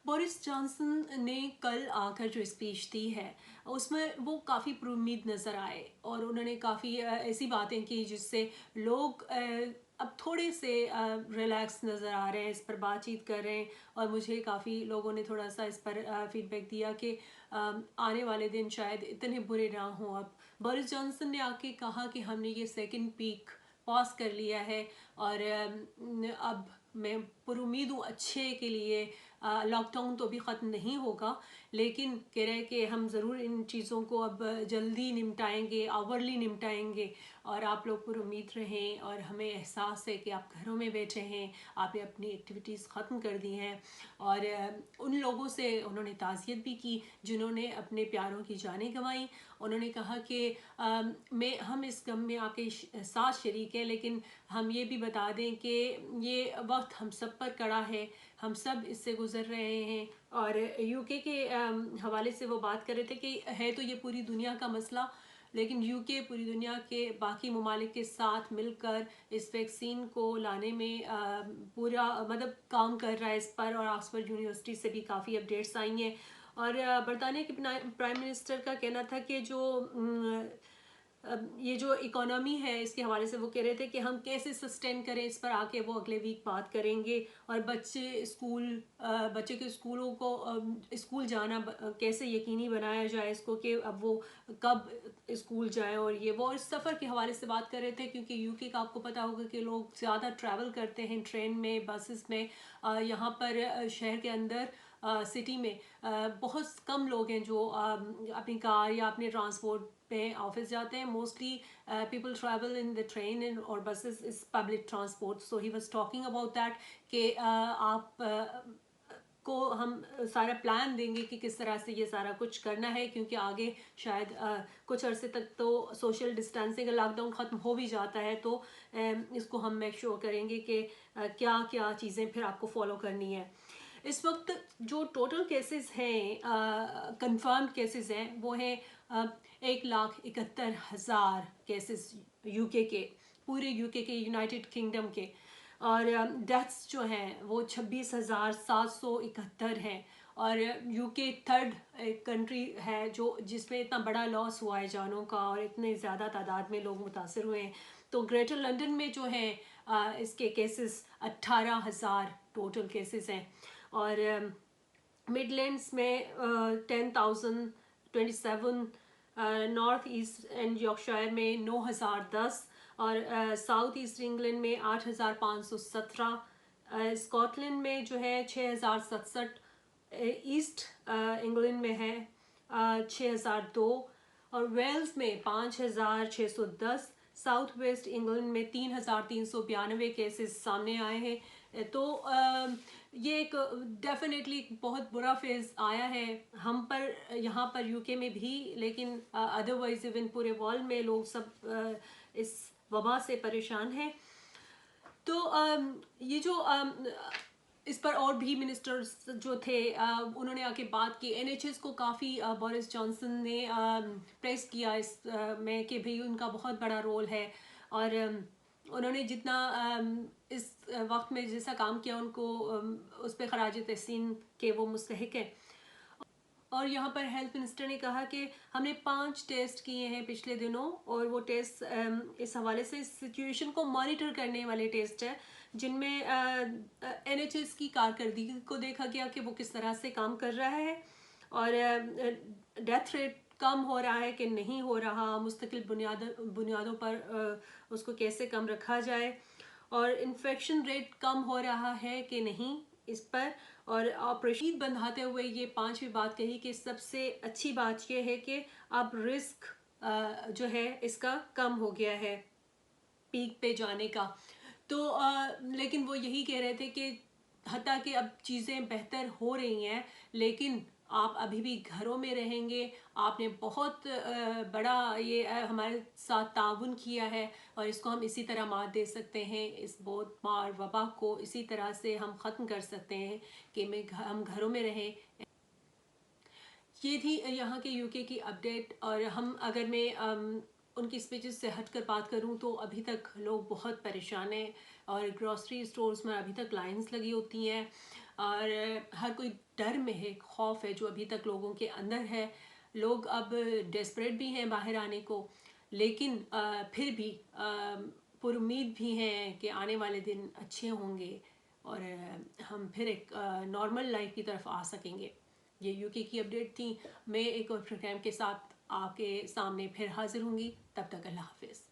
Boris Johnson ने कल आकर जो स्पीच दी है उसमें वो काफ़ी पुरुम्मीद नज़र आए और उन्होंने काफ़ी ऐसी बातें की जिससे लोग अब थोड़े से रिलैक्स नज़र आ रहे हैं, इस पर बातचीत कर रहे हैं। और मुझे काफ़ी लोगों ने थोड़ा सा इस पर फीडबैक दिया कि आने वाले दिन शायद इतने बुरे ना हों। अब बोरिस जॉनसन ने आके कहा कि हमने ये सेकंड पीक पॉज कर लिया है और अब मैं पुरुमीद हूँ अच्छे के लिए। लॉकडाउन तो अभी ख़त्म नहीं होगा, लेकिन कह रहे हैं कि हम ज़रूर इन चीज़ों को अब जल्दी निपटाएंगे, आवरली निपटाएंगे। और आप लोग पुरुमीद रहें और हमें एहसास है कि आप घरों में बैठे हैं, आपने अपनी एक्टिविटीज़ ख़त्म कर दी हैं। और उन लोगों से उन्होंने ताज़ियत भी की जिन्होंने अपने प्यारों की जानें गंवाई। उन्होंने कहा कि हम इस गम में आपके साथ शरीक हैं, लेकिन हम ये भी बता दें कि ये वक्त हम सब पर कड़ा है, हम सब इससे गुज़र रहे हैं। और यूके के हवाले से वो बात कर रहे थे कि है तो ये पूरी दुनिया का मसला, लेकिन यूके पूरी दुनिया के बाकी ममालिक के साथ मिलकर इस वैक्सीन को लाने में पूरा मतलब काम कर रहा है इस पर। और ऑक्सफोर्ड यूनिवर्सिटी से भी काफ़ी अपडेट्स आई हैं। और बरतानिया के प्राइम मिनिस्टर का कहना था कि जो ये जो इकोनॉमी है इसके हवाले से वो कह रहे थे कि हम कैसे सस्टेन करें, इस पर आके वो अगले वीक बात करेंगे। और बच्चे के स्कूलों को स्कूल जाना कैसे यकीनी बनाया जाए इसको कि अब वो कब स्कूल जाएं। और ये वो इस सफ़र के हवाले से बात कर रहे थे, क्योंकि यूके का आपको पता होगा कि लोग ज़्यादा ट्रैवल करते हैं ट्रेन में, बसेस में। यहाँ पर शहर के अंदर सिटी में बहुत कम लोग हैं जो अपनी कार या अपने ट्रांसपोर्ट पे ऑफिस जाते हैं। Mostly people travel in the train और buses is public transport. So he was talking about that कि आप को हम सारा प्लान देंगे कि किस तरह से ये सारा कुछ करना है, क्योंकि आगे शायद कुछ अरसे तक तो सोशल डिस्टेंसिंग लॉकडाउन ख़त्म हो भी जाता है, तो इसको हम मेक श्योर करेंगे कि क्या क्या चीज़ें फिर आपको फॉलो करनी है। इस वक्त जो टोटल केसेस हैं, कंफर्म्ड केसेस हैं, वो हैं 1,71,000 केसेस यूके के, पूरे यूके के, यूनाइटेड किंगडम के। और डेथ्स जो हैं वो 26,771 हैं। और यूके थर्ड कंट्री है जो जिसमें इतना बड़ा लॉस हुआ है जानों का और इतने ज़्यादा तादाद में लोग मुतासर हुए हैं। तो ग्रेटर लंदन में जो है इसके केसेस 18,000 टोटल केसेस हैं। और मिडलैंड्स में 10,027, नॉर्थ ईस्ट एंड यॉर्कशायर में 9,010, और साउथ ईस्ट इंग्लैंड में 8,517, स्कॉटलैंड में जो है 6,067, ईस्ट इंग्लैंड में है 6,002, और वेल्स में 5,610, साउथ वेस्ट इंग्लैंड में 3,392 केसेस सामने आए हैं। तो ये एक डेफिनेटली बहुत बुरा फेज़ आया है हम पर, यहाँ पर यूके में भी, लेकिन अदरवाइज इवन पूरे वर्ल्ड में लोग सब इस वबा से परेशान हैं। तो ये जो इस पर और भी मिनिस्टर्स जो थे उन्होंने आके बात की। एनएचएस को काफ़ी बोरिस जॉनसन ने प्रेस किया इस में कि भाई उनका बहुत बड़ा रोल है। और उन्होंने जितना इस वक्त में जैसा काम किया उनको उस पर खराज तहसीन के वो मुस्तहिक है। और यहाँ पर हेल्थ मिनिस्टर ने कहा कि हमने 5 टेस्ट किए हैं पिछले दिनों, और वो टेस्ट इस हवाले से इस सिचुएशन को मॉनिटर करने वाले टेस्ट है, जिनमें एनएचएस की कारकर्दगी को देखा गया कि वो किस तरह से काम कर रहा है, और डेथ रेट कम हो रहा है कि नहीं हो रहा, मुस्तकिल बुनियादों पर उसको कैसे कम रखा जाए, और इन्फेक्शन रेट कम हो रहा है कि नहीं इस पर। और ऑपरेशन बंधाते हुए ये 5वीं बात कही कि सबसे अच्छी बात यह है कि अब रिस्क जो है इसका कम हो गया है पीक पे जाने का। तो लेकिन वो यही कह रहे थे कि हत्ता कि अब चीज़ें बेहतर हो रही हैं, लेकिन आप अभी भी घरों में रहेंगे। आपने बहुत बड़ा ये हमारे साथ ताउन किया है, और इसको हम इसी तरह मात दे सकते हैं। इस बहुत मार वबा को इसी तरह से हम ख़त्म कर सकते हैं कि हम घरों में रहें। ये थी यहाँ के यूके की अपडेट। और अगर मैं उनकी स्पीचेस से हटकर बात करूँ तो अभी तक लोग बहुत परेशान हैं, और ग्रॉसरी स्टोर्स में अभी तक लाइंस लगी होती हैं। اور ہر کوئی ڈر میں ہے، خوف ہے جو ابھی تک لوگوں کے اندر ہے. لوگ اب ڈیسپریٹ بھی ہیں باہر آنے کو، لیکن پھر بھی پر امید بھی ہیں کہ آنے والے دن اچھے ہوں گے اور ہم پھر ایک نارمل لائف کی طرف آ سکیں گے. یہ یو کے کی اپڈیٹ تھی. میں ایک اور پروگرام کے ساتھ آپ کے سامنے پھر حاضر ہوں گی. تب تک اللہ حافظ.